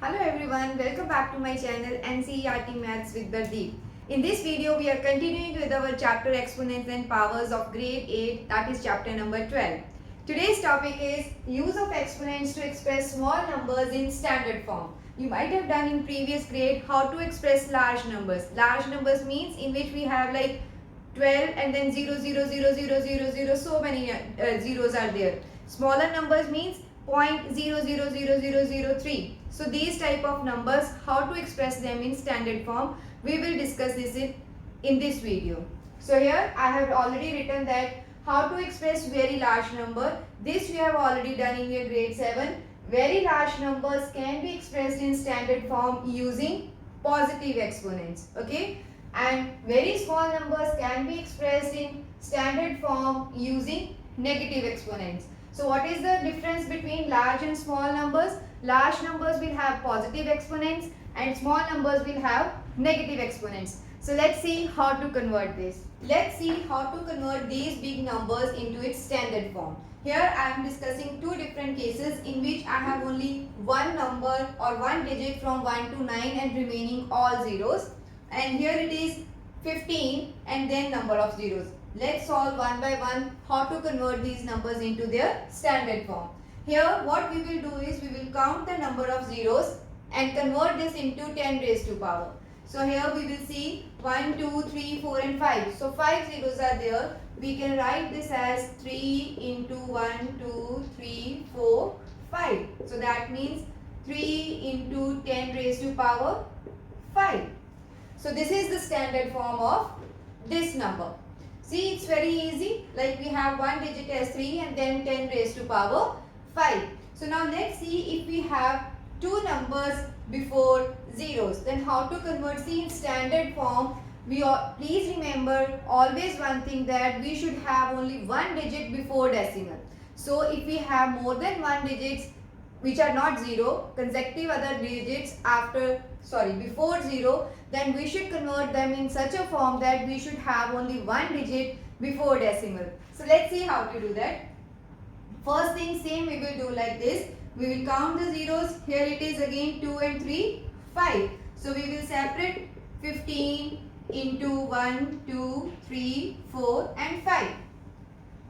Hello everyone, welcome back to my channel NCERT Maths with Bardeep. In this video, we are continuing with our chapter Exponents and Powers of grade 8, that is chapter number 12. Today's topic is use of exponents to express small numbers in standard form. You might have done in previous grade how to express large numbers. Large numbers means in which we have like 12 and then 0, 0, 0, 0, 0, 0, so many zeros are there. Smaller numbers means 0.000003. So these type of numbers, how to express them in standard form, we will discuss this in this video. So here I have already written that how to express very large number. This we have already done in your grade 7. Very large numbers can be expressed in standard form using positive exponents. Okay. And very small numbers can be expressed in standard form using negative exponents. So what is the difference between large and small numbers? Large numbers will have positive exponents and small numbers will have negative exponents. So let's see how to convert this. Let's see how to convert these big numbers into its standard form. Here I am discussing two different cases in which I have only one number or one digit from 1 to 9 and remaining all zeros. And here it is 15 and then number of zeros. Let's solve one by one how to convert these numbers into their standard form. Here what we will do is we will count the number of zeros and convert this into 10 raised to power. So here we will see 1, 2, 3, 4 and 5. So 5 zeros are there. We can write this as 3 into 1, 2, 3, 4, 5. So that means 3 into 10 raised to power 5. So this is the standard form of this number. See, it's very easy. Like we have one digit as 3 and then 10 raised to power 5. So now let's see if we have two numbers before zeros. Then how to convert? See, in standard form, please remember always one thing, that we should have only one digit before decimal. So if we have more than one digits which are not zero, consecutive other digits before zero, then we should convert them in such a form that we should have only one digit before decimal. So let's see how to do that. First thing, same we will do like this. We will count the zeros. Here it is again 2 and 3, 5. So we will separate 15 into 1, 2, 3, 4 and 5.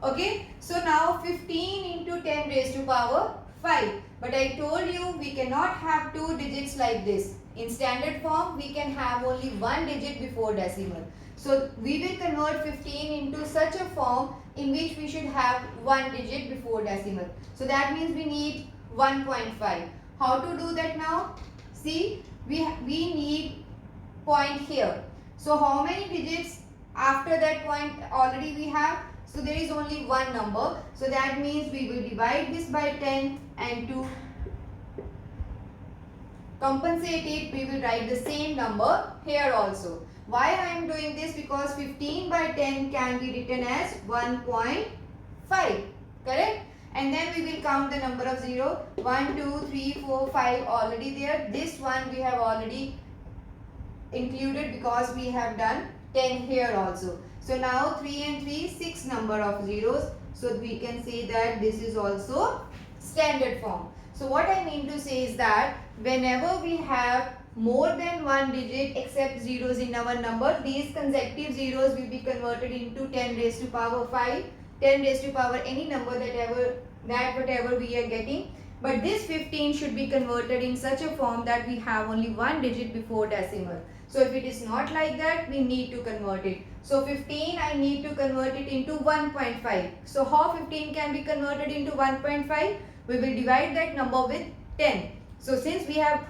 Okay. So now 15 into 10 raised to power 5. But I told you we cannot have two digits like this. In standard form, we can have only one digit before decimal. So we will convert 15 into such a form in which we should have one digit before decimal. So that means we need 1.5. How to do that now? See, we need point here. So how many digits after that point already we have? So there is only one number. So that means we will divide this by 10 and to compensate it, we will write the same number here also. Why I am doing this? Because 15 by 10 can be written as 1.5. Correct? And then we will count the number of 0. 1, 2, 3, 4, 5 already there. This one we have already included because we have done 10 here also. So now 3 and 3, 6 number of zeros. So we can say that this is also standard form. So what I mean to say is that whenever we have more than one digit except zeros in our number, these consecutive zeros will be converted into 10 raised to power 5, 10 raised to power any number whatever we are getting. But this 15 should be converted in such a form that we have only one digit before decimal. So if it is not like that, we need to convert it. So 15, I need to convert it into 1.5. So how 15 can be converted into 1.5? We will divide that number with 10. So since we have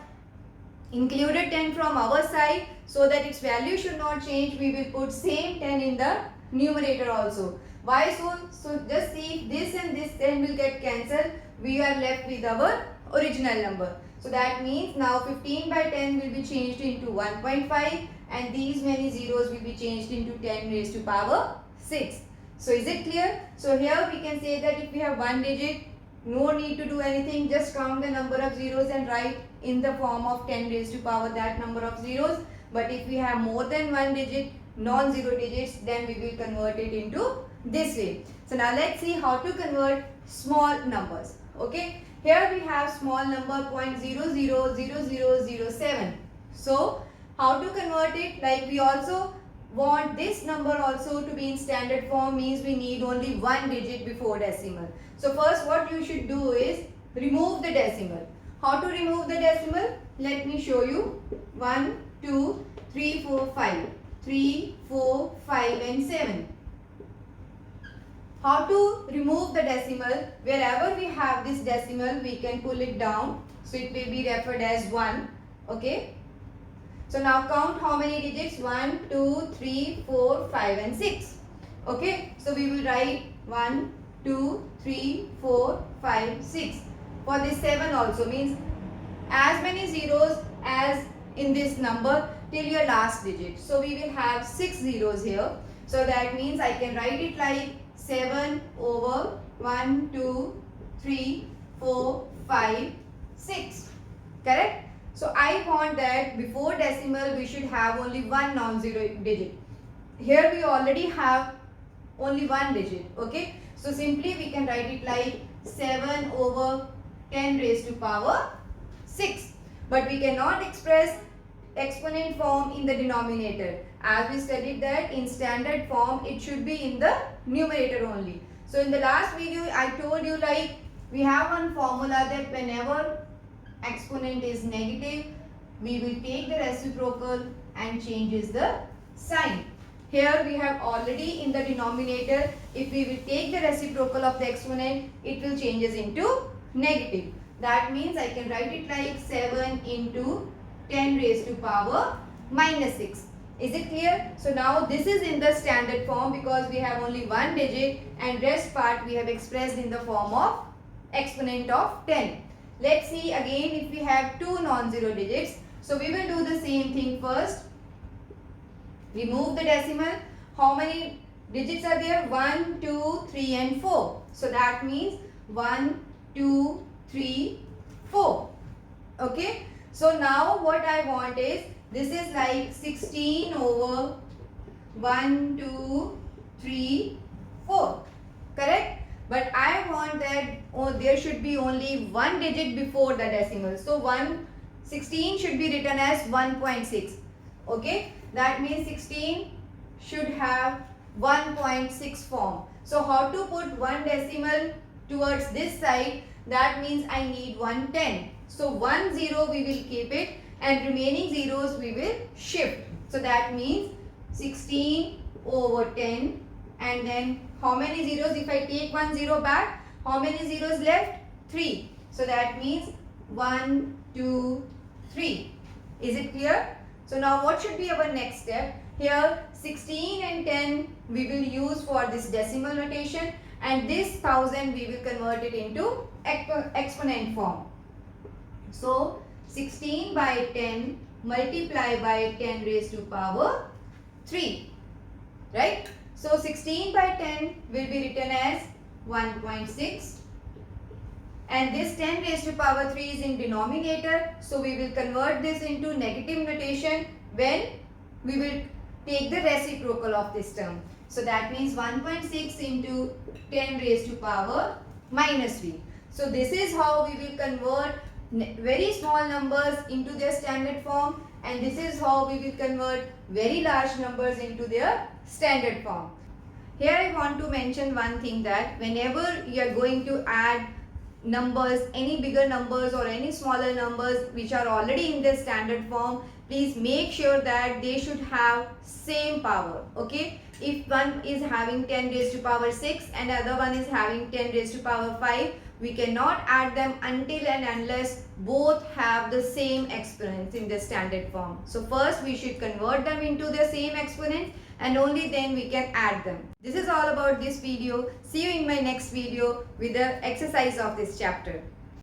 included 10 from our side, so that its value should not change, we will put same 10 in the numerator also. Why so? So just see, if this and this 10 will get cancelled, we are left with our original number. So that means now 15 by 10 will be changed into 1.5 and these many zeros will be changed into 10 raised to power 6. So is it clear? So here we can say that if we have one digit, no need to do anything, just count the number of zeros and write in the form of 10 raised to power that number of zeros. But if we have more than one digit, non-zero digits, then we will convert it into this way. So now let's see how to convert small numbers. Okay, here we have small number 0.000007. So how to convert it? Like we also want this number also to be in standard form, means we need only one digit before decimal. So first what you should do is remove the decimal. How to remove the decimal? Let me show you. 1, 2, 3, 4, 5. 3, 4, 5 and 7. How to remove the decimal? Wherever we have this decimal, we can pull it down. So it will be referred as 1. Okay. So now count how many digits? 1, 2, 3, 4, 5 and 6. Okay. So we will write 1, 2, 3, 4, 5, 6. For this 7 also, means as many zeros as in this number till your last digit. So we will have 6 zeros here. So that means I can write it like 7 over 1, 2, 3, 4, 5, 6. Correct? So I want that before decimal we should have only one non-zero digit. Here we already have only one digit. Okay? So simply we can write it like 7 over 10 raised to power 6. But we cannot express exponent form in the denominator. As we studied that in standard form it should be in the numerator only. So in the last video I told you like we have one formula that whenever exponent is negative we will take the reciprocal and changes the sign. Here we have already in the denominator, if we will take the reciprocal of the exponent it will changes into negative. That means I can write it like 7 into 10 raised to power minus 6. Is it clear? So now this is in the standard form because we have only one digit and rest part we have expressed in the form of exponent of 10. Let's see again if we have two non-zero digits. So we will do the same thing first. Remove the decimal. How many digits are there? 1, 2, 3 and 4. So that means 1, 2, 3, 4. Okay. So now what I want is, this is like 16 over 1, 2, 3, 4. Correct? But I want that there should be only one digit before the decimal. So 16 should be written as 1.6. Okay? That means 16 should have 1.6 form. So how to put one decimal towards this side? That means I need 110. So 1 0 we will keep it and remaining zeros we will shift. So that means 16 over 10 and then how many zeros? If I take 1 0 back, how many zeros left? 3. So that means 1, 2, 3. Is it clear? So now what should be our next step? Here 16 and 10 we will use for this decimal notation and this 1000 we will convert it into exponent form. So 16 by 10 multiply by 10 raised to power 3. Right? So 16 by 10 will be written as 1.6 and this 10 raised to power 3 is in denominator. So we will convert this into negative notation when we will take the reciprocal of this term. So that means 1.6 into 10 raised to power minus 3. So this is how we will convert very small numbers into their standard form and this is how we will convert very large numbers into their standard form. Here I want to mention one thing, that whenever you are going to add numbers, any bigger numbers or any smaller numbers which are already in their standard form, please make sure that they should have same power. Okay, if one is having 10 raised to power 6 and other one is having 10 raised to power 5, we cannot add them until and unless both have the same exponents in the standard form. So first we should convert them into the same exponents and only then we can add them. This is all about this video. See you in my next video with the exercise of this chapter.